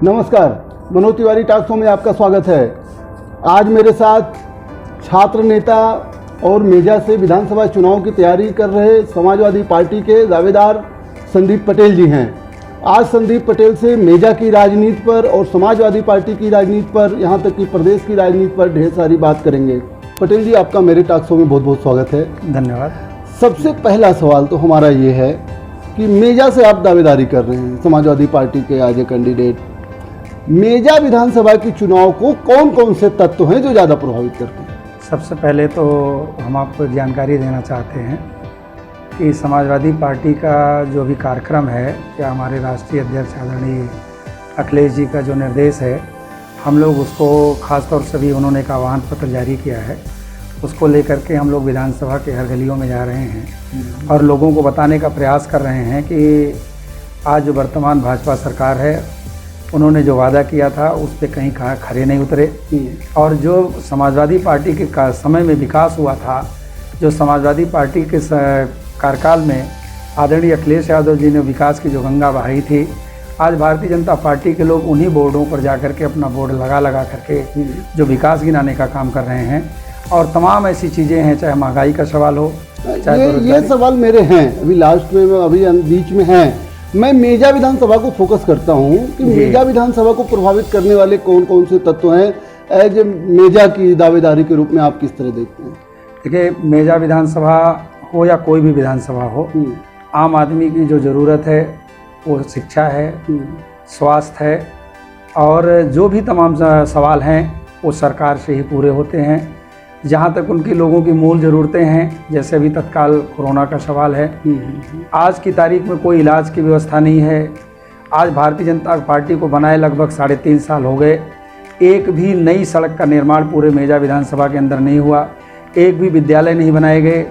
नमस्कार, Manoj Tiwari talk show में आपका स्वागत है। आज मेरे साथ छात्र नेता और मेजा से विधानसभा चुनाव की तैयारी कर रहे समाजवादी पार्टी के दावेदार संदीप पटेल जी हैं। आज संदीप पटेल से मेजा की राजनीति पर और समाजवादी पार्टी की राजनीति पर, यहाँ तक कि प्रदेश की राजनीति पर ढेर सारी बात करेंगे। पटेल जी, आपका मेरे टॉक शो में बहुत बहुत स्वागत है। धन्यवाद। सबसे पहला सवाल तो हमारा ये है कि मेजा से आप दावेदारी कर रहे हैं, समाजवादी पार्टी के आज कैंडिडेट। मेजा विधानसभा की चुनाव को कौन कौन से तत्व हैं जो ज़्यादा प्रभावित करते हैं? सबसे पहले तो हम आपको एक जानकारी देना चाहते हैं कि समाजवादी पार्टी का जो भी कार्यक्रम है, या हमारे राष्ट्रीय अध्यक्ष आदरणीय अखिलेश जी का जो निर्देश है, हम लोग उसको खासतौर से भी उन्होंने एक आह्वान पत्र जारी किया है, उसको लेकर के हम लोग विधानसभा के हर गलियों में जा रहे हैं और लोगों को बताने का प्रयास कर रहे हैं कि आज जो वर्तमान भाजपा सरकार है, उन्होंने जो वादा किया था उस पर कहीं खरे नहीं उतरे। और जो समाजवादी पार्टी के समय में विकास हुआ था, जो समाजवादी पार्टी के कार्यकाल में आदरणीय अखिलेश यादव जी ने विकास की जो गंगा बहाई थी, आज भारतीय जनता पार्टी के लोग उन्हीं बोर्डों पर जा कर के अपना बोर्ड लगा करके जो विकास गिनाने का काम कर रहे हैं। और तमाम ऐसी चीज़ें हैं, चाहे महंगाई का सवाल हो, चाहे ये सवाल मेरे हैं, अभी लास्ट में, अभी बीच में हैं। मैं मेजा विधानसभा को फोकस करता हूं कि मेजा विधानसभा को प्रभावित करने वाले कौन कौन से तत्व हैं। एज मेजा की दावेदारी के रूप में आप किस तरह देखते हैं? देखिए, मेजा विधानसभा हो या कोई भी विधानसभा हो, आम आदमी की जो ज़रूरत है वो शिक्षा है, स्वास्थ्य है, और जो भी तमाम सवाल हैं वो सरकार से ही पूरे होते हैं। जहाँ तक उनकी लोगों की मूल ज़रूरतें हैं, जैसे अभी तत्काल कोरोना का सवाल है, आज की तारीख में कोई इलाज की व्यवस्था नहीं है। आज भारतीय जनता पार्टी को बनाए लगभग 3.5 साल हो गए, एक भी नई सड़क का निर्माण पूरे मेजा विधानसभा के अंदर नहीं हुआ, एक भी विद्यालय नहीं बनाए गए,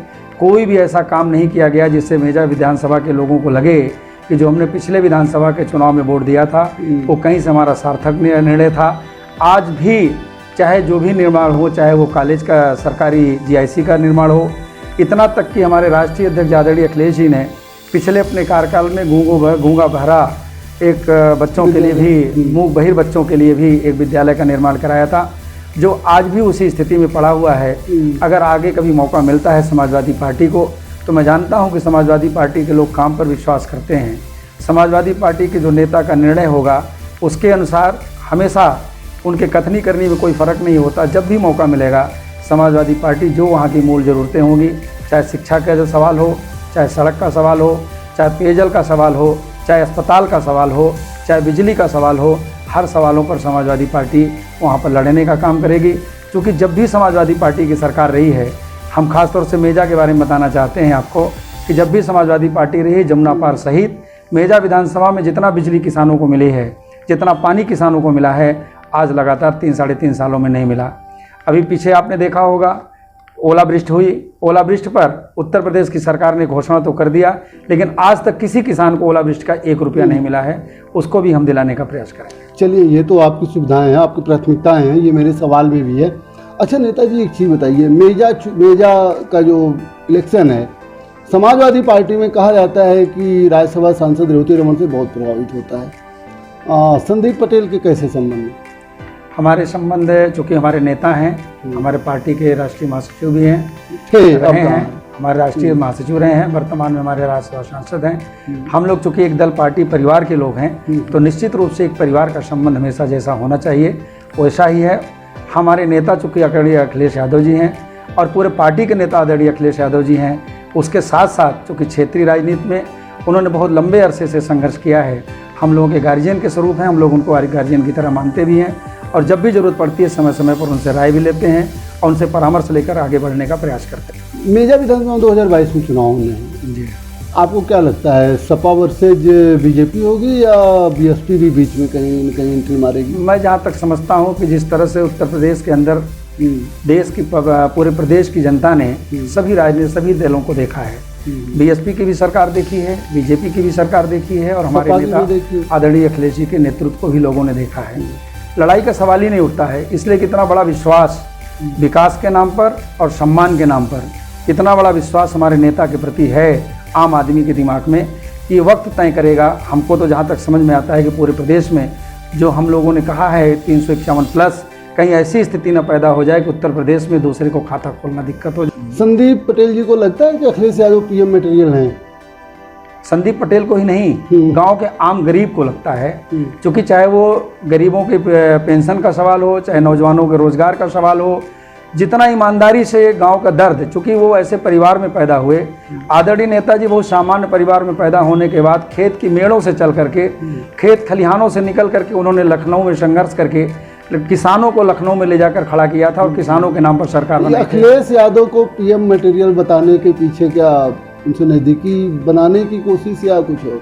कोई भी ऐसा काम नहीं किया गया जिससे मेजा विधानसभा के लोगों को लगे कि जो हमने पिछले विधानसभा के चुनाव में वोट दिया था वो कहीं से हमारा सार्थक निर्णय था। आज भी चाहे जो भी निर्माण हो, चाहे वो कॉलेज का सरकारी जीआईसी का निर्माण हो, इतना तक कि हमारे राष्ट्रीय अध्यक्ष आदरणीय अखिलेश जी ने पिछले अपने कार्यकाल में गूंगा बहरा एक बच्चों के लिए भी, मूक बहिर बच्चों के लिए भी एक विद्यालय का निर्माण कराया था, जो आज भी उसी स्थिति में पड़ा हुआ है। अगर आगे कभी मौका मिलता है समाजवादी पार्टी को, तो मैं जानता हूँ कि समाजवादी पार्टी के लोग काम पर विश्वास करते हैं। समाजवादी पार्टी के जो नेता का निर्णय होगा उसके अनुसार हमेशा उनके कथनी करने में कोई फ़र्क नहीं होता। जब भी मौका मिलेगा, समाजवादी पार्टी जो वहाँ की मूल ज़रूरतें होंगी, चाहे शिक्षा का जो सवाल हो, चाहे सड़क का सवाल हो, चाहे पेयजल का सवाल हो, चाहे अस्पताल का सवाल हो, चाहे बिजली का सवाल हो, हर सवालों पर समाजवादी पार्टी वहाँ पर लड़ने का काम करेगी। क्योंकि जब भी समाजवादी पार्टी की सरकार रही है, हम खासतौर से मेजा के बारे में बताना चाहते हैं आपको कि जब भी समाजवादी पार्टी रही, जमुना पार सहित मेजा विधानसभा में जितना बिजली किसानों को मिली है, जितना पानी किसानों को मिला है, आज लगातार 3-3.5 सालों में नहीं मिला। अभी पीछे आपने देखा होगा, ओलावृष्टि हुई, ओलावृष्टि पर उत्तर प्रदेश की सरकार ने घोषणा तो कर दिया, लेकिन आज तक किसी किसान को ओलावृष्टि का 1 रुपया नहीं मिला है। उसको भी हम दिलाने का प्रयास करेंगे। चलिए, ये तो आपकी सुविधाएं हैं, आपकी प्राथमिकताएं हैं, ये मेरे सवाल में भी है। अच्छा नेताजी, एक चीज़ बताइए, मेजा का जो इलेक्शन है, समाजवादी पार्टी में कहा जाता है कि राज्यसभा सांसद रेवती रमन से बहुत प्रभावित होता है। संदीप पटेल के कैसे संबंध? हमारे संबंध, चूँकि हमारे नेता हैं, हमारे पार्टी के राष्ट्रीय महासचिव भी हैं, हमारे राष्ट्रीय महासचिव रहे हैं, वर्तमान में हमारे राज्यसभा सांसद हैं। हम लोग चूँकि एक दल पार्टी परिवार के लोग हैं, तो निश्चित रूप से एक परिवार का संबंध हमेशा जैसा होना चाहिए वैसा ही है। हमारे नेता चूँकि आदरणीय अखिलेश यादव जी हैं और पूरे पार्टी के नेता आदरणीय अखिलेश यादव जी हैं, उसके साथ साथ चूँकि क्षेत्रीय राजनीति में उन्होंने बहुत लंबे अरसे से संघर्ष किया है। हम लोगों के गार्जियन के स्वरूप हैं, हम लोग उनको गार्जियन की तरह मानते भी हैं, और जब भी ज़रूरत पड़ती है समय समय पर उनसे राय भी लेते हैं और उनसे परामर्श लेकर आगे बढ़ने का प्रयास करते हैं। मेजा विधानसभा 2022 में चुनाव होने हैं जी, आपको क्या लगता है, सपा वर्सेज बीजेपी होगी या बीएसपी भी बीच में कहीं न कहीं एंट्री मारेगी? मैं जहाँ तक समझता हूँ कि जिस तरह से उत्तर प्रदेश के अंदर देश की, पूरे प्रदेश की जनता ने सभी दलों को देखा है, बीएसपी की भी सरकार देखी है, बीजेपी की भी सरकार देखी है, और हमारे नेता आदरणीय अखिलेश जी के नेतृत्व को भी लोगों ने देखा है। लड़ाई का सवाल ही नहीं उठता है, इसलिए कितना बड़ा विश्वास विकास के नाम पर और सम्मान के नाम पर, कितना बड़ा विश्वास हमारे नेता के प्रति है आम आदमी के दिमाग में, ये वक्त तय करेगा। हमको तो जहाँ तक समझ में आता है कि पूरे प्रदेश में जो हम लोगों ने कहा है 351+, कहीं ऐसी स्थिति न पैदा हो जाए कि उत्तर प्रदेश में दूसरे को खाता खोलना दिक्कत हो जाए। संदीप पटेल जी को लगता है कि अखिलेश यादव पीएम मटेरियल हैं? संदीप पटेल को ही नहीं, गांव के आम गरीब को लगता है, क्योंकि चाहे वो गरीबों के पेंशन का सवाल हो, चाहे नौजवानों के रोजगार का सवाल हो, जितना ईमानदारी से गांव का दर्द, चूंकि वो ऐसे परिवार में पैदा हुए, आदरणीय नेताजी बहुत सामान्य परिवार में पैदा होने के बाद खेत की मेड़ों से चल करके, खेत खलिहानों से निकल करके उन्होंने लखनऊ में संघर्ष करके किसानों को लखनऊ में ले जाकर खड़ा किया था और किसानों के नाम पर सरकार बनाई। अखिलेश यादव को पीएम मटेरियल बताने के पीछे क्या उनसे नजदीकी बनाने की कोशिश या कुछ हो?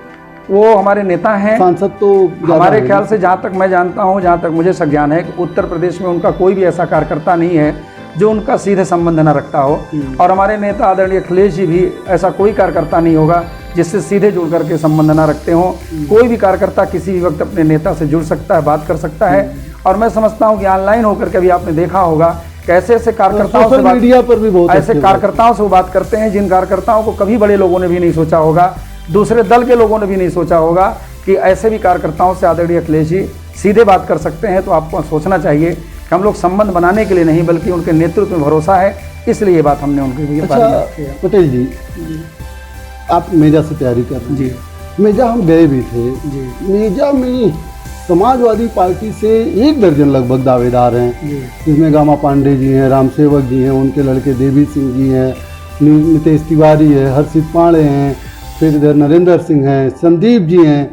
वो हमारे नेता हैं, सांसद तो हमारे ख्याल से, जहाँ तक मैं जानता हूँ, जहाँ तक मुझे ज्ञान है कि उत्तर प्रदेश में उनका कोई भी ऐसा कार्यकर्ता नहीं है जो उनका सीधे संबंध न रखता हो, और हमारे नेता आदरणीय अखिलेश जी भी ऐसा कोई कार्यकर्ता नहीं होगा जिससे सीधे जुड़ करके संबंध न रखते हों। कोई भी कार्यकर्ता किसी भी वक्त अपने नेता से जुड़ सकता है, बात कर सकता है, और मैं समझता हूँ कि ऑनलाइन होकर के भी आपने देखा होगा कैसे ऐसे कार्यकर्ताओं से मीडिया पर भी बहुत ऐसे कार्यकर्ताओं से वो बात करते हैं जिन कार्यकर्ताओं को कभी बड़े लोगों ने भी नहीं सोचा होगा, दूसरे दल के लोगों ने भी नहीं सोचा होगा कि ऐसे भी कार्यकर्ताओं से आदरणीय अखिलेश जी सीधे बात कर सकते हैं। तो आपको सोचना चाहिए कि हम लोग संबंध बनाने के लिए नहीं, बल्कि उनके नेतृत्व में भरोसा है, इसलिए ये बात हमने उनके लिए पटेल जी, आप मेजा से तैयारी कर रहे हैं जी। मेजा हम गए भी थे जी। मेजा में समाजवादी पार्टी से 1 दर्जन लगभग दावेदार हैं, जिसमें गामा पांडे जी हैं, राम सेवक जी हैं, उनके लड़के देवी सिंह जी हैं, नितेश तिवारी है, हर्षित पांडे हैं, फिर इधर नरेंद्र सिंह हैं, संदीप जी हैं।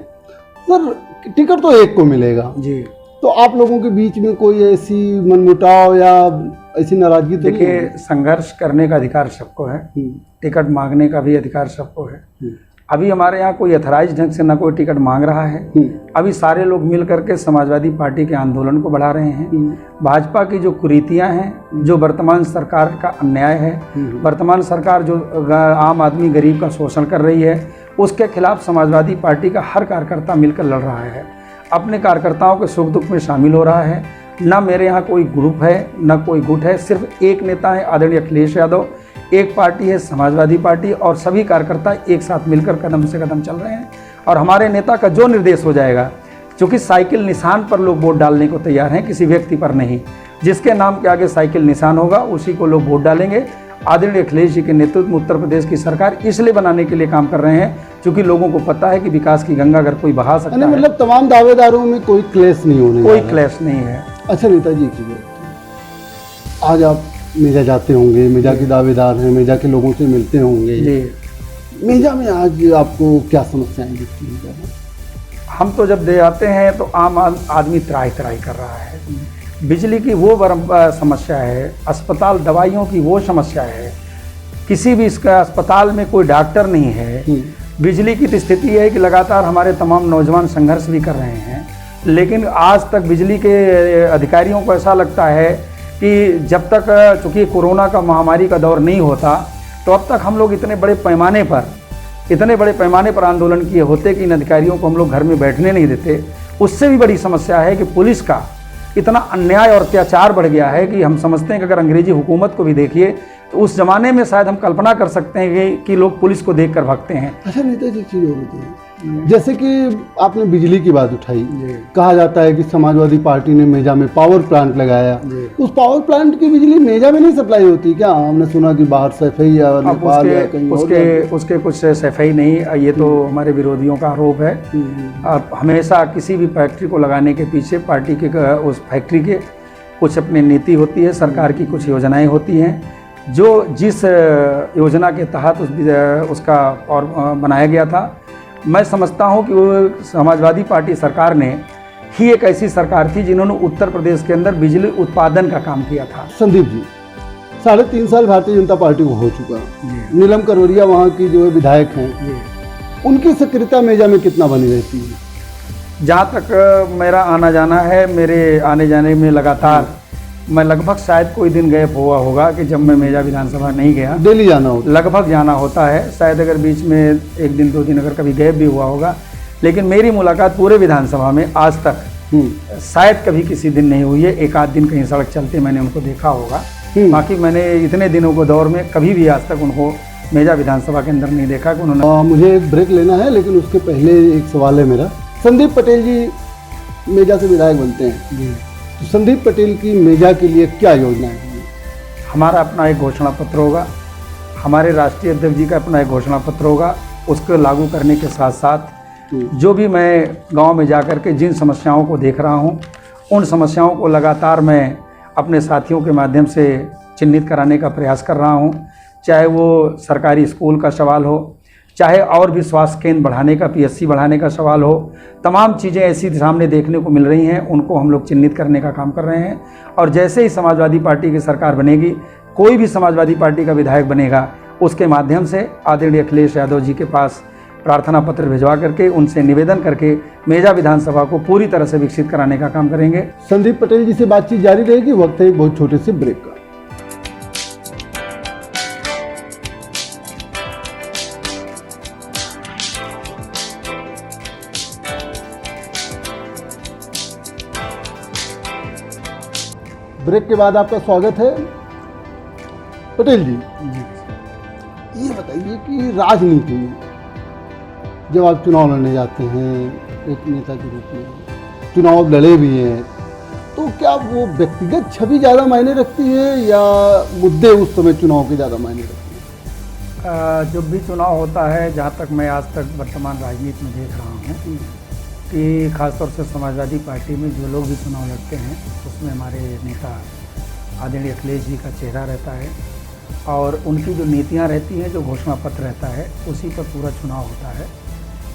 सर टिकट तो एक को मिलेगा जी, तो आप लोगों के बीच में कोई ऐसी मनमुटाव या ऐसी नाराजगी? तो देखिए, संघर्ष करने का अधिकार सबको है, टिकट मांगने का भी अधिकार सबको है। अभी हमारे यहाँ कोई अथराइज ढंग से ना कोई टिकट मांग रहा है। अभी सारे लोग मिल करके समाजवादी पार्टी के आंदोलन को बढ़ा रहे हैं। भाजपा की जो कुरीतियां हैं, जो वर्तमान सरकार का अन्याय है, वर्तमान सरकार जो आम आदमी गरीब का शोषण कर रही है, उसके खिलाफ समाजवादी पार्टी का हर कार्यकर्ता मिलकर लड़ रहा है, अपने कार्यकर्ताओं के सुख दुख में शामिल हो रहा है। ना मेरे यहाँ कोई ग्रुप है, ना कोई गुट है, सिर्फ एक नेता है आदरणीय अखिलेश यादव, एक पार्टी है समाजवादी पार्टी, और सभी कार्यकर्ता एक साथ मिलकर कदम से कदम चल रहे हैं। और हमारे नेता का जो निर्देश हो जाएगा, क्योंकि साइकिल निशान पर लोग वोट डालने को तैयार हैं, किसी व्यक्ति पर नहीं, जिसके नाम के आगे साइकिल निशान होगा उसी को लोग वोट डालेंगे। आदरणीय अखिलेश जी के नेतृत्व में उत्तर प्रदेश की सरकार इसलिए बनाने के लिए काम कर रहे हैं क्योंकि लोगों को पता है कि विकास की गंगा अगर कोई बहा सकता है, मतलब तमाम दावेदारों में कोई क्लेश नहीं होने, कोई क्लेश नहीं है। अच्छा नेताजी, आज आप मेजा जाते होंगे, मेजा के दावेदार हैं, मेजा के लोगों से मिलते होंगे जी। मेजा में आज आपको क्या समस्याएं दिखती हैं? हम तो जब दे आते हैं तो आम आदमी त्राही कर रहा है। बिजली की वो समस्या है, अस्पताल दवाइयों की वो समस्या है, किसी भी इसका अस्पताल में कोई डॉक्टर नहीं है। बिजली की तो स्थिति है कि लगातार हमारे तमाम नौजवान संघर्ष भी कर रहे हैं, लेकिन आज तक बिजली के अधिकारियों को ऐसा लगता है कि जब तक, चूँकि कोरोना का महामारी का दौर नहीं होता, तो अब तक हम लोग इतने बड़े पैमाने पर आंदोलन किए होते कि इन अधिकारियों को हम लोग घर में बैठने नहीं देते। उससे भी बड़ी समस्या है कि पुलिस का इतना अन्याय और अत्याचार बढ़ गया है कि हम समझते हैं कि अगर अंग्रेजी हुकूमत को भी देखिए तो उस जमाने में शायद हम कल्पना कर सकते हैं कि लोग पुलिस को देखकर भागते हैं। अच्छा नेताजी, एक चीज़ और बताइए, जैसे कि आपने बिजली की बात उठाई, कहा जाता है कि समाजवादी पार्टी ने मेजा में पावर प्लांट लगाया, उस पावर प्लांट की बिजली मेजा में नहीं सप्लाई होती क्या? हमने सुना कि बाहर सफाई या नेपाल या कहीं उसके कुछ सफाई नहीं, ये तो हमारे विरोधियों का आरोप है। हमेशा किसी भी फैक्ट्री को लगाने के पीछे पार्टी के उस फैक्ट्री के कुछ अपनी नीति होती है, सरकार की कुछ योजनाएं होती हैं, जो जिस योजना के तहत उसका और बनाया गया था। मैं समझता हूं कि वो समाजवादी पार्टी सरकार ने ही एक ऐसी सरकार थी जिन्होंने उत्तर प्रदेश के अंदर बिजली उत्पादन का काम किया था। संदीप जी, 3.5 साल भारतीय जनता पार्टी को हो चुका, नीलम करवरिया वहाँ की जो विधायक हैं, उनकी सक्रियता मेजा में कितना बनी रहती है? जहाँ तक मेरा आना जाना है, मेरे आने जाने में लगातार मैं लगभग शायद कोई दिन गैप हुआ होगा कि जब मैं मेजा विधानसभा नहीं गया। डेली जाना होता, लगभग जाना होता है, शायद अगर बीच में 1 दिन 2 दिन अगर कभी गैप भी हुआ होगा, लेकिन मेरी मुलाकात पूरे विधानसभा में आज तक शायद कभी किसी दिन नहीं हुई है। 1 आध दिन कहीं सड़क चलते मैंने उनको देखा होगा, बाकी मैंने इतने दिनों को दौर में कभी भी आज तक उनको मेजा विधानसभा के अंदर नहीं देखा कि उन्होंने। मुझे एक ब्रेक लेना है, लेकिन उसके पहले एक सवाल है मेरा। संदीप पटेल जी मेजा से विधायक बनते हैं। जी। तो संदीप पटेल की मेजा के लिए क्या योजना है? हमारा अपना एक घोषणा पत्र होगा, हमारे राष्ट्रीय अध्यक्ष जी का अपना एक घोषणा पत्र होगा। उसको लागू करने के साथ साथ जो भी मैं गांव में जाकर के जिन समस्याओं को देख रहा हूं, उन समस्याओं को लगातार मैं अपने साथियों के माध्यम से चिन्हित कराने का प्रयास कर रहा हूं। चाहे वो सरकारी स्कूल का सवाल हो, चाहे और भी स्वास्थ्य केंद्र बढ़ाने का, पीएससी बढ़ाने का सवाल हो, तमाम चीज़ें ऐसी सामने देखने को मिल रही हैं, उनको हम लोग चिन्हित करने का काम कर रहे हैं। और जैसे ही समाजवादी पार्टी की सरकार बनेगी, कोई भी समाजवादी पार्टी का विधायक बनेगा, उसके माध्यम से आदरणीय अखिलेश यादव जी के पास प्रार्थना पत्र भिजवा करके उनसे निवेदन करके मेजा विधानसभा को पूरी तरह से विकसित कराने का काम करेंगे। संदीप पटेल जी से बातचीत जारी रहेगी। वक्त है एक बहुत छोटे से ब्रेक का। ब्रेक के बाद आपका स्वागत है। पटेल जी, ये बताइए कि राजनीति में जब आप चुनाव लड़ने जाते हैं एक नेता के रूप में, चुनाव लड़े भी हैं, तो क्या वो व्यक्तिगत छवि ज़्यादा मायने रखती है या मुद्दे उस समय चुनाव के ज़्यादा मायने रखते हैं? जब भी चुनाव होता है, जहाँ तक मैं आज तक वर्तमान राजनीति में देख रहा हूँ कि खासतौर से समाजवादी पार्टी में जो लोग भी चुनाव लड़ते हैं, उसमें हमारे नेता आदरणीय अखिलेश जी का चेहरा रहता है और उनकी जो नीतियाँ रहती हैं, जो घोषणा पत्र रहता है, उसी पर पूरा चुनाव होता है।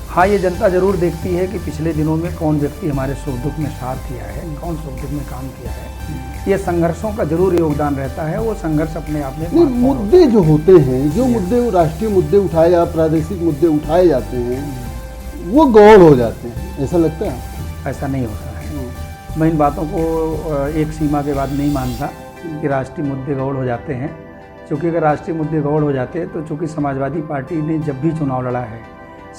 हाँ, ये जनता जरूर देखती है कि पिछले दिनों में कौन व्यक्ति हमारे सुख दुख में साथ दिया है, कौन सुख दुख में काम किया है। ये संघर्षों का जरूर योगदान रहता है। वो संघर्ष अपने आप में मुद्दे जो होते हैं, जो मुद्दे राष्ट्रीय मुद्दे उठाए या प्रादेशिक मुद्दे उठाए जाते हैं, वो गौड़ हो जाते हैं, ऐसा लगता है? ऐसा नहीं होता है। मैं इन बातों को एक सीमा के बाद नहीं मानता कि राष्ट्रीय मुद्दे गौड़ हो जाते हैं, क्योंकि अगर राष्ट्रीय मुद्दे गौड़ हो जाते तो चूँकि समाजवादी पार्टी ने जब भी चुनाव लड़ा है,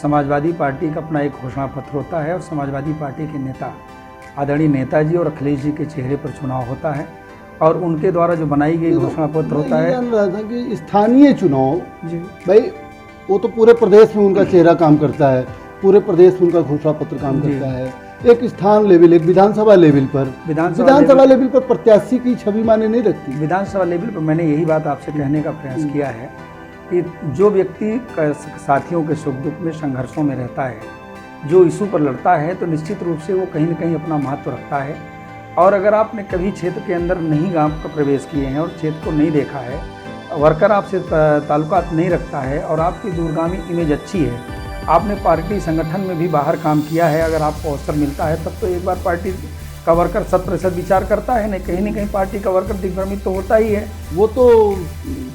समाजवादी पार्टी का अपना एक घोषणा पत्र होता है और समाजवादी पार्टी के नेता आदरणीय नेताजी और अखिलेश जी के चेहरे पर चुनाव होता है और उनके द्वारा जो बनाई गई घोषणा पत्र होता है। जान रहा था कि स्थानीय चुनाव जी भाई, वो तो पूरे प्रदेश में उनका चेहरा काम करता है, पूरे प्रदेश में उनका घोषणा पत्र काम करता है। एक स्थान लेवल, एक विधानसभा लेवल पर, विधानसभा लेवल पर प्रत्याशी की छवि माने नहीं रखती। विधानसभा लेवल पर मैंने यही बात आपसे कहने का प्रयास किया है कि जो व्यक्ति साथियों के सुख दुख में, संघर्षों में रहता है, जो इशू पर लड़ता है, तो निश्चित रूप से वो कहीं न कहीं अपना महत्व रखता है। और अगर आपने कभी क्षेत्र के अंदर नहीं गांव का प्रवेश किए हैं और क्षेत्र को नहीं देखा है, वर्कर आपसे ताल्लुकात नहीं रखता है और आपकी दूरगामी इमेज अच्छी है, आपने पार्टी संगठन में भी बाहर काम किया है, अगर आपको अवसर मिलता है तब तो एक बार पार्टी का वर्कर 100% विचार करता है। नहीं, कहीं पार्टी का वर्कर दिग्भ्रमित तो होता ही है। वो तो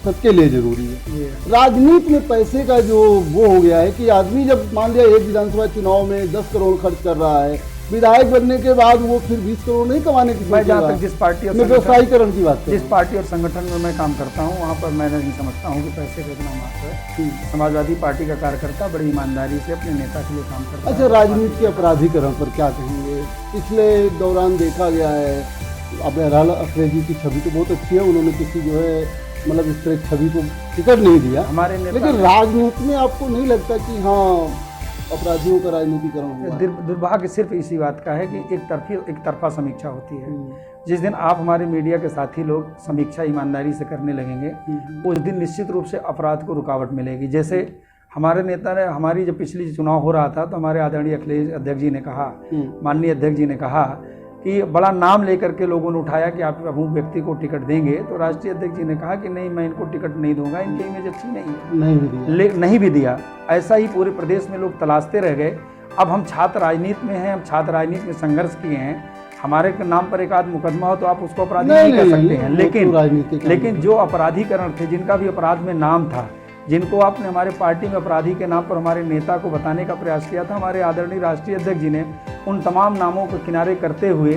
सबके लिए जरूरी है। राजनीति में पैसे का जो वो हो गया है कि आदमी जब मान लिया एक विधानसभा चुनाव में 10 करोड़ खर्च कर रहा है, विधायक बनने के बाद वो फिर 20 करोड़ नहीं कमाने की। मैं जहाँ तक जिस पार्टी और व्यवसायीकरण की बात, जिस पार्टी और संगठन में मैं काम करता हूँ, वहाँ पर मैं नहीं समझता हूँ कि पैसे का इतना महत्व है। समाजवादी पार्टी का कार्यकर्ता बड़ी ईमानदारी से अपने नेता के लिए काम करता है। अच्छा, राजनीति के अपराधीकरण पर क्या कहेंगे? पिछले दौरान देखा गया है, अपने राला अखिलेश जी की छवि तो बहुत अच्छी है, उन्होंने किसी जो है मतलब इस तरह छवि को टिकट नहीं दिया हमारे, लेकिन राजनीति में आपको नहीं लगता कि हाँ अपराधियों का राजनीतिकरण हुआ? दुर्भाग्य सिर्फ इसी बात का है कि एक तरफा समीक्षा होती है। जिस दिन आप हमारे मीडिया के साथी लोग समीक्षा ईमानदारी से करने लगेंगे, उस दिन निश्चित रूप से अपराध को रुकावट मिलेगी। जैसे हमारे नेता ने, हमारी जब पिछली चुनाव हो रहा था तो हमारे आदरणीय अखिलेश अध्यक्ष जी ने कहा, माननीय अध्यक्ष जी ने कहा कि बड़ा नाम लेकर के लोगों ने उठाया कि आप अमुक व्यक्ति को टिकट देंगे, तो राष्ट्रीय अध्यक्ष जी ने कहा कि नहीं, मैं इनको टिकट नहीं दूंगा, इनकी इमेज अच्छी नहीं है, नहीं भी दिया। ऐसा ही पूरे प्रदेश में लोग तलाशते रह गए। अब हम छात्र राजनीति में हैं, हम छात्र राजनीति में संघर्ष किए हैं, हमारे नाम पर एक आध मुकदमा हो तो आप उसको अपराधी नहीं कर सकते हैं। लेकिन जो अपराधीकरण थे, जिनका भी अपराध में नाम था, जिनको आपने हमारे पार्टी में अपराधी के नाम पर हमारे नेता को बताने का प्रयास किया था, हमारे आदरणीय राष्ट्रीय अध्यक्ष जी ने उन तमाम नामों को किनारे करते हुए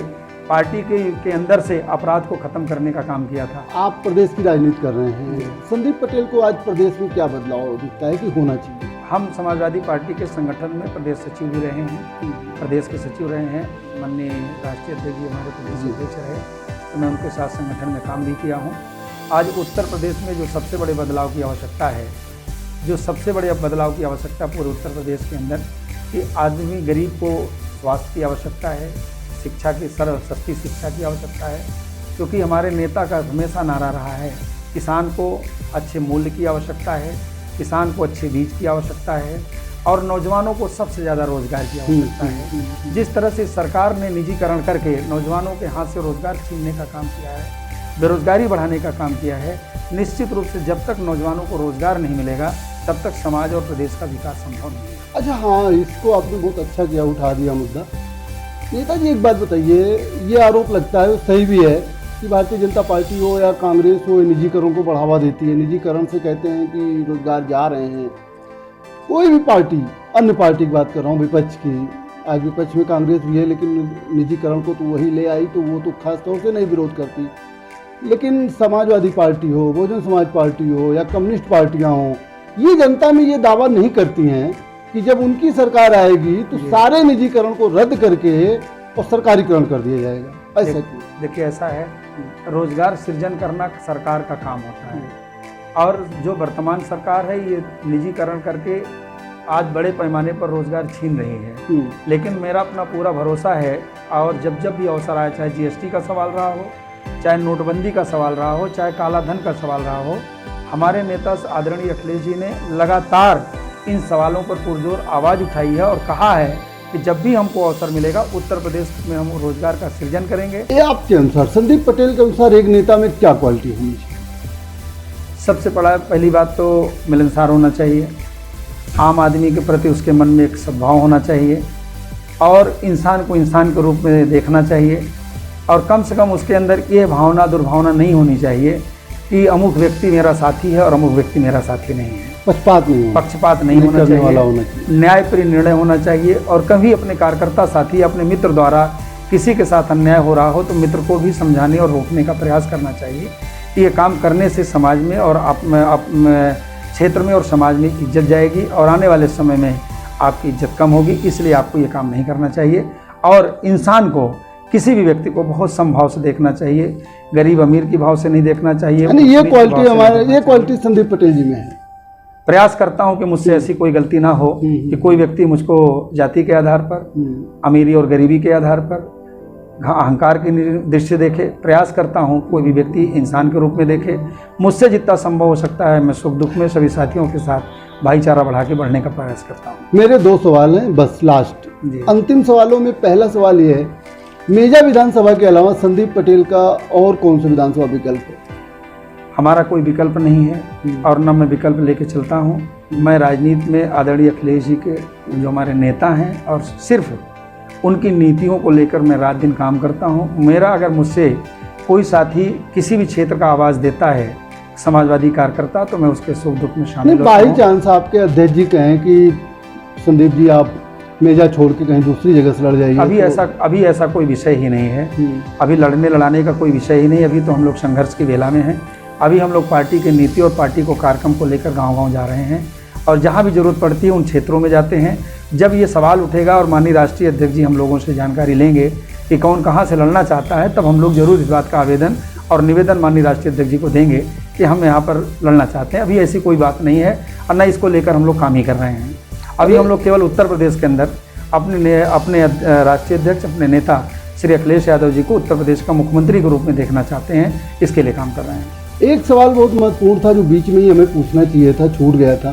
पार्टी के अंदर से अपराध को खत्म करने का काम किया था। आप प्रदेश की राजनीति कर रहे हैं, संदीप पटेल को आज प्रदेश में क्या बदलाव दिखता है कि होना चाहिए? हम समाजवादी पार्टी के संगठन में प्रदेश सचिव भी रहे हैं, प्रदेश के सचिव रहे हैं। माननीय राष्ट्रीय अध्यक्ष जी हमारे प्रदेश अध्यक्ष रहे, तो मैं उनके साथ संगठन में काम भी किया हूँ। आज उत्तर प्रदेश में जो सबसे बड़े बदलाव की आवश्यकता है, जो सबसे बड़े बदलाव की आवश्यकता पूरे उत्तर प्रदेश के अंदर, कि आदमी गरीब को स्वास्थ्य की आवश्यकता है, शिक्षा की सस्ती शिक्षा की आवश्यकता है, क्योंकि हमारे नेता का हमेशा नारा रहा है किसान को अच्छे मूल्य की आवश्यकता है, किसान को अच्छे बीज की आवश्यकता है और नौजवानों को सबसे ज़्यादा रोजगार की आवश्यकता है। जिस तरह से सरकार ने निजीकरण करके नौजवानों के हाथ से रोजगार छीनने का काम किया है, बेरोजगारी बढ़ाने का काम किया है, निश्चित रूप से जब तक नौजवानों को रोजगार नहीं मिलेगा तब तक समाज और प्रदेश का विकास संभव नहीं है। अच्छा, हाँ, इसको आपने बहुत अच्छा किया, उठा दिया मुद्दा। नेताजी, एक बात बताइए, ये आरोप लगता है, सही भी है, कि भारतीय जनता पार्टी हो या कांग्रेस हो, निजीकरण को बढ़ावा देती है। निजीकरण से कहते हैं कि रोजगार जा रहे हैं। कोई भी पार्टी, अन्य पार्टी की बात कर रहा हूँ, विपक्ष की, आज विपक्ष में कांग्रेस भी है, लेकिन निजीकरण को तो वही ले आई, तो वो तो खास तौर से नहीं विरोध करती। लेकिन समाजवादी पार्टी हो, बहुजन समाज पार्टी हो या कम्युनिस्ट पार्टियाँ हों, ये जनता में ये दावा नहीं करती हैं कि जब उनकी सरकार आएगी तो सारे निजीकरण को रद्द करके और सरकारीकरण कर दिया जाएगा। ऐसा क्यों? देखिए, ऐसा है, रोजगार सृजन करना सरकार का काम होता है और जो वर्तमान सरकार है ये निजीकरण करके आज बड़े पैमाने पर रोजगार छीन रही है। लेकिन मेरा अपना पूरा भरोसा है, और जब जब भी अवसर आया, चाहे जीएसटी का सवाल रहा हो, चाहे नोटबंदी का सवाल रहा हो, चाहे काला धन का सवाल रहा हो, हमारे नेता आदरणीय अखिलेश जी ने लगातार इन सवालों पर पुरजोर आवाज़ उठाई है और कहा है कि जब भी हमको अवसर मिलेगा उत्तर प्रदेश में हम रोजगार का सृजन करेंगे। ये आपके अनुसार, संदीप पटेल के अनुसार, एक नेता में क्या क्वालिटी होनी चाहिए? सबसे पहली बात तो मिलनसार होना चाहिए, आम आदमी के प्रति उसके मन में एक सद्भाव होना चाहिए और इंसान को इंसान के रूप में देखना चाहिए, और कम से कम उसके अंदर ये भावना दुर्भावना नहीं होनी चाहिए कि अमुक व्यक्ति मेरा साथी है और अमुक व्यक्ति मेरा साथी नहीं है। पक्षपात नहीं होना चाहिए, न्यायप्रिय निर्णय होना चाहिए, और कभी अपने कार्यकर्ता साथी, अपने मित्र द्वारा किसी के साथ अन्याय हो रहा हो तो मित्र को भी समझाने और रोकने का प्रयास करना चाहिए कि ये काम करने से समाज में और क्षेत्र में और समाज में इज्जत जाएगी और आने वाले समय में आपकी इज्जत कम होगी, इसलिए आपको ये काम नहीं करना चाहिए। और इंसान को, किसी भी व्यक्ति को बहुत समभाव से देखना चाहिए, गरीब अमीर की भाव से नहीं देखना चाहिए। ये क्वालिटी संदीप पटेल जी में है। प्रयास करता हूं कि मुझसे ऐसी कोई गलती ना हो कि कोई व्यक्ति मुझको जाति के आधार पर, अमीरी और गरीबी के आधार पर, अहंकार की दृष्टि देखे। प्रयास करता हूं कोई भी व्यक्ति इंसान के रूप में देखे। मुझसे जितना संभव हो सकता है मैं सुख दुख में सभी साथियों के साथ भाईचारा बढ़ा के बढ़ने का प्रयास करता हूं। मेरे 2 सवाल हैं, बस लास्ट अंतिम सवालों में पहला सवाल ये है, मेजा विधानसभा के अलावा संदीप पटेल का और कौन सा विधानसभा विकल्प है? हमारा कोई विकल्प नहीं है और न मैं विकल्प लेके चलता हूँ। मैं राजनीति में आदरणीय अखिलेश जी के जो हमारे नेता हैं और सिर्फ उनकी नीतियों को लेकर मैं रात दिन काम करता हूँ। मेरा अगर मुझसे कोई साथी किसी भी क्षेत्र का आवाज़ देता है, समाजवादी कार्यकर्ता, तो मैं उसके सुख दुख में शामिल होता हूँ। बाई चांस आपके अध्यक्ष जी कहें कि संदीप जी आप मेजा छोड़ के कहीं दूसरी जगह से लड़ जाइए, अभी ऐसा कोई विषय ही नहीं है। अभी लड़ाने का कोई विषय ही नहीं। अभी तो हम लोग संघर्ष की बेला में हैं। अभी हम लोग पार्टी के नीति और पार्टी को कार्यक्रम को लेकर गांव-गांव जा रहे हैं और जहां भी जरूरत पड़ती है उन क्षेत्रों में जाते हैं। जब ये सवाल उठेगा और माननीय राष्ट्रीय अध्यक्ष जी हम लोगों से जानकारी लेंगे कि कौन कहां से लड़ना चाहता है, तब हम लोग जरूर इस बात का आवेदन और निवेदन माननीय राष्ट्रीय अध्यक्ष जी को देंगे कि हम यहाँ पर लड़ना चाहते हैं। अभी ऐसी कोई बात नहीं है और न इसको लेकर हम लोग काम ही कर रहे हैं। अभी हम लोग केवल उत्तर प्रदेश के अंदर अपने राष्ट्रीय अध्यक्ष, अपने नेता श्री अखिलेश यादव जी को उत्तर प्रदेश का मुख्यमंत्री के रूप में देखना चाहते हैं, इसके लिए काम कर रहे हैं। एक सवाल बहुत महत्वपूर्ण था जो बीच में ही हमें पूछना चाहिए था, छूट गया था।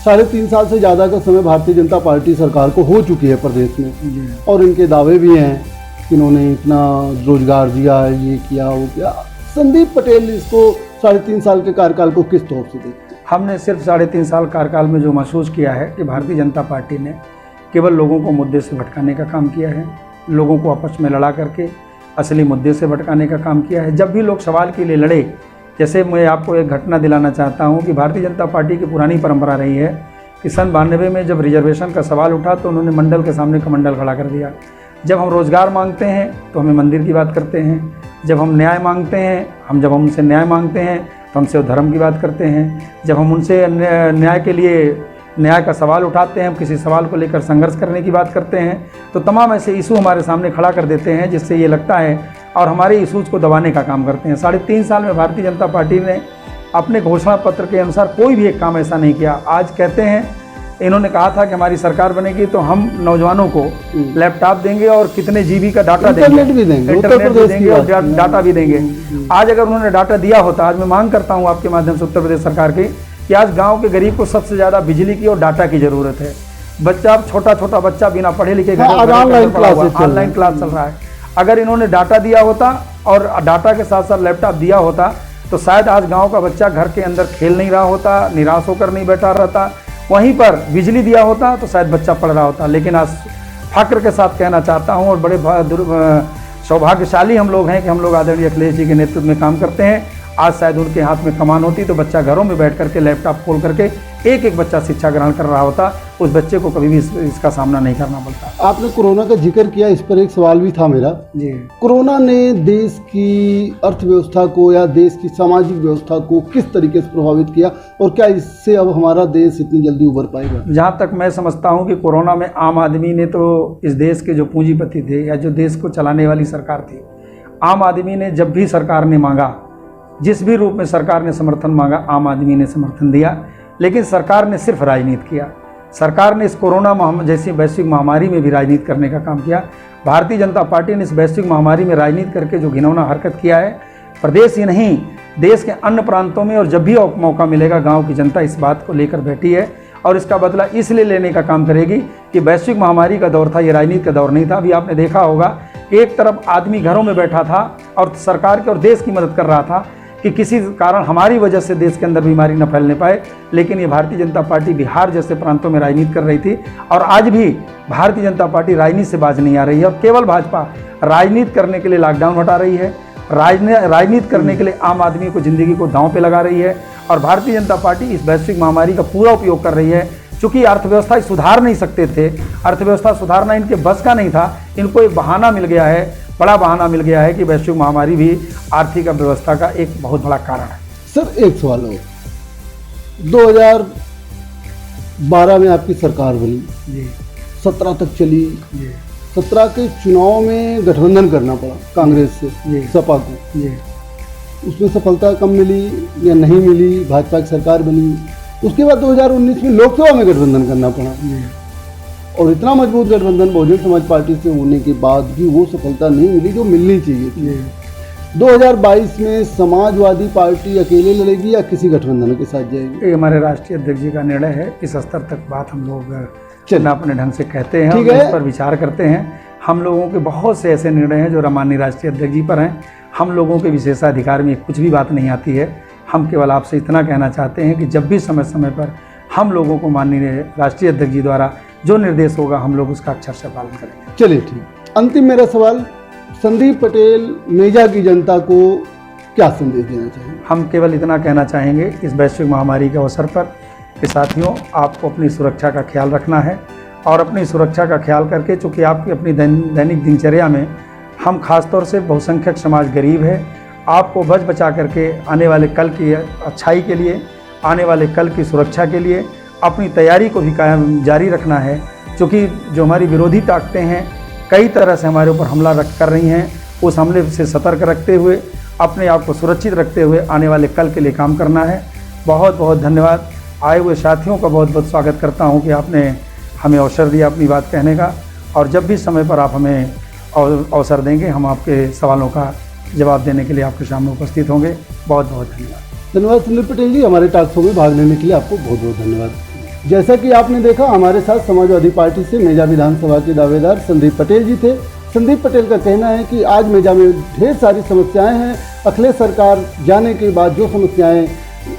3.5 साल से ज़्यादा का समय भारतीय जनता पार्टी सरकार को हो चुकी है प्रदेश में, और इनके दावे भी हैं कि इन्होंने इतना रोजगार दिया, ये किया, वो किया। संदीप पटेल इसको 3.5 साल के कार्यकाल को किस तौर से देखते हैं? हमने सिर्फ 3.5 साल कार्यकाल में जो महसूस किया है कि भारतीय जनता पार्टी ने केवल लोगों को मुद्दे से भटकाने का काम किया है, लोगों को आपस में लड़ा करके असली मुद्दे से भटकाने का काम किया है। जब भी लोग सवाल के लिए लड़े, जैसे मैं आपको एक घटना दिलाना चाहता हूं कि भारतीय जनता पार्टी की पुरानी परंपरा रही है कि सन 92 में जब रिजर्वेशन का सवाल उठा तो उन्होंने मंडल के सामने कमंडल खड़ा कर दिया। जब हम रोज़गार मांगते हैं तो हमें मंदिर की बात करते हैं, जब हम न्याय मांगते हैं, जब हम उनसे न्याय मांगते हैं तो हमसे धर्म की बात करते हैं, जब हम उनसे न्याय के लिए न्याय का सवाल उठाते हैं, किसी सवाल को लेकर संघर्ष करने की बात करते हैं, तो तमाम ऐसे इशू हमारे सामने खड़ा कर देते हैं जिससे ये लगता है और हमारे इशूज़ को दबाने का काम करते हैं। 3.5 साल में भारतीय जनता पार्टी ने अपने घोषणा पत्र के अनुसार कोई भी एक काम ऐसा नहीं किया। आज कहते हैं इन्होंने कहा था कि हमारी सरकार बनेगी तो हम नौजवानों को लैपटॉप देंगे और कितने जीबी का डाटा देंगे, इंटरनेट भी देंगे, इंटरनेट भी देंगे और डाटा भी देंगे। आज अगर उन्होंने डाटा दिया होता, आज मैं मांग करता हूं आपके माध्यम से उत्तर प्रदेश सरकार की कि आज गांव के गरीब को सबसे ज्यादा बिजली की और डाटा की जरूरत है। बच्चा, छोटा बच्चा बिना पढ़े लिखे ऑनलाइन क्लास चल रहा है। अगर इन्होंने डाटा दिया होता और डाटा के साथ साथ लैपटॉप दिया होता तो शायद आज गांव का बच्चा घर के अंदर खेल नहीं रहा होता, निराश होकर नहीं बैठा रहता। वहीं पर बिजली दिया होता तो शायद बच्चा पढ़ रहा होता। लेकिन आज फक्र के साथ कहना चाहता हूं, और बड़े सौभाग्यशाली हम लोग हैं कि हम लोग आदरणीय अखिलेश जी के नेतृत्व में काम करते हैं। आज शायद उनके हाथ में कमान होती तो बच्चा घरों में बैठ करके लैपटॉप खोल करके एक बच्चा शिक्षा ग्रहण कर रहा होता, उस बच्चे को कभी भी इसका सामना नहीं करना पड़ता। आपने कोरोना का जिक्र किया, इस पर एक सवाल भी था मेरा जी। कोरोना ने देश की अर्थव्यवस्था को या देश की सामाजिक व्यवस्था को किस तरीके से प्रभावित किया, और क्या इससे अब हमारा देश इतनी जल्दी उभर पाएगा? जहाँ तक मैं समझता हूँ कि कोरोना में आम आदमी ने तो, इस देश के जो पूंजीपति थे या जो देश को चलाने वाली सरकार थी, आम आदमी ने जब भी सरकार ने मांगा, जिस भी रूप में सरकार ने समर्थन मांगा, आम आदमी ने समर्थन दिया। लेकिन सरकार ने सिर्फ राजनीति किया। सरकार ने इस कोरोना जैसी वैश्विक महामारी में भी राजनीति करने का काम किया। भारतीय जनता पार्टी ने इस वैश्विक महामारी में राजनीति करके जो घिनौना हरकत किया है, प्रदेश ही नहीं देश के अन्य प्रांतों में, और जब भी मौका मिलेगा गांव की जनता इस बात को लेकर बैठी है और इसका बदला इसलिए लेने का काम करेगी कि वैश्विक महामारी का दौर था, ये राजनीति का दौर नहीं था। अभी आपने देखा होगा कि एक तरफ आदमी घरों में बैठा था और सरकार की और देश की मदद कर रहा था कि किसी कारण हमारी वजह से देश के अंदर बीमारी न फैलने पाए। लेकिन ये भारतीय जनता पार्टी बिहार जैसे प्रांतों में राजनीति कर रही थी, और आज भी भारतीय जनता पार्टी राजनीति से बाज नहीं आ रही है। और केवल भाजपा राजनीति करने के लिए लॉकडाउन हटा रही है, राजनीति करने के लिए आम आदमी को जिंदगी को दांव पे लगा रही है, और भारतीय जनता पार्टी इस वैश्विक महामारी का पूरा उपयोग कर रही है। चूंकि अर्थव्यवस्था सुधार नहीं सकते थे, अर्थव्यवस्था सुधारना इनके बस का नहीं था, इनको एक बहाना मिल गया है, बड़ा बहाना मिल गया है कि वैश्विक महामारी भी आर्थिक व्यवस्था का एक बहुत बड़ा कारण है। सर एक सवाल हो, 2012 में आपकी सरकार बनी जी, 17 तक चली जी, 17 के चुनाव में गठबंधन करना पड़ा कांग्रेस से सपा को जी। उसमें सफलता कम मिली या नहीं मिली, भाजपा की सरकार बनी। उसके बाद 2019 में लोकसभा में गठबंधन करना पड़ा, और इतना मजबूत गठबंधन बहुजन समाज पार्टी से होने के बाद भी वो सफलता नहीं मिली जो मिलनी चाहिए थी। 2022 में समाजवादी पार्टी अकेले लड़ेगी या किसी गठबंधन के साथ जाएगी? ये हमारे राष्ट्रीय अध्यक्ष जी का निर्णय है। इस स्तर तक बात हम लोग अपने ढंग से कहते हैं, ठीक है, इस पर विचार करते हैं। हम लोगों के बहुत से ऐसे निर्णय हैं जो माननीय राष्ट्रीय अध्यक्ष जी पर हैं। हम लोगों के विशेषाधिकार में कुछ भी बात नहीं आती है। हम केवल आपसे इतना कहना चाहते हैं कि जब भी समय समय पर हम लोगों को माननीय राष्ट्रीय अध्यक्ष जी द्वारा जो निर्देश होगा हम लोग उसका अक्षर से पालन करेंगे। चलिए ठीक। अंतिम मेरा सवाल, संदीप पटेल मेजा की जनता को क्या संदेश देना चाहिए? हम केवल इतना कहना चाहेंगे इस वैश्विक महामारी के अवसर पर कि साथियों, आपको अपनी सुरक्षा का ख्याल रखना है, और अपनी सुरक्षा का ख्याल करके, चूँकि आपकी अपनी दैनिक दिनचर्या में हम खासतौर से बहुसंख्यक समाज गरीब है, आपको बच बचा करके आने वाले कल की अच्छाई के लिए, आने वाले कल की सुरक्षा के लिए अपनी तैयारी को भी कायम जारी रखना है। क्योंकि जो हमारी विरोधी ताकतें हैं कई तरह से हमारे ऊपर हमला कर रही हैं, उस हमले से सतर्क रखते हुए, अपने आप को सुरक्षित रखते हुए आने वाले कल के लिए काम करना है। बहुत बहुत धन्यवाद। आए हुए साथियों का बहुत बहुत स्वागत करता हूं कि आपने हमें अवसर दिया अपनी बात कहने का, और जब भी समय पर आप हमें अवसर देंगे हम आपके सवालों का जवाब देने के लिए आपके सामने उपस्थित होंगे। बहुत बहुत धन्यवाद। धन्यवाद संदीप पटेल जी, हमारे टॉक शो में भाग लेने के लिए आपको बहुत बहुत धन्यवाद। जैसा कि आपने देखा, हमारे साथ समाजवादी पार्टी से मेजा विधानसभा के दावेदार संदीप पटेल जी थे। संदीप पटेल का कहना है कि आज मेजा में ढेर सारी समस्याएं हैं, अखिलेश सरकार जाने के बाद जो समस्याएं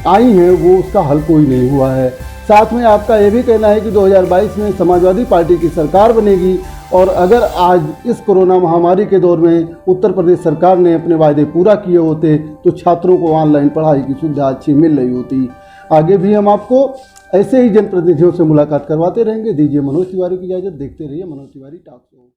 आई हैं वो उसका हल कोई नहीं हुआ है। साथ में आपका ये भी कहना है कि 2022 में समाजवादी पार्टी की सरकार बनेगी, और अगर आज इस कोरोना महामारी के दौर में उत्तर प्रदेश सरकार ने अपने वायदे पूरा किए होते तो छात्रों को ऑनलाइन पढ़ाई की सुविधा अच्छी मिल रही होती। आगे भी हम आपको ऐसे ही जनप्रतिनिधियों से मुलाकात करवाते रहेंगे। दीजिए मनोज तिवारी की इजाज़त। देखते रहिए मनोज तिवारी टॉक शो।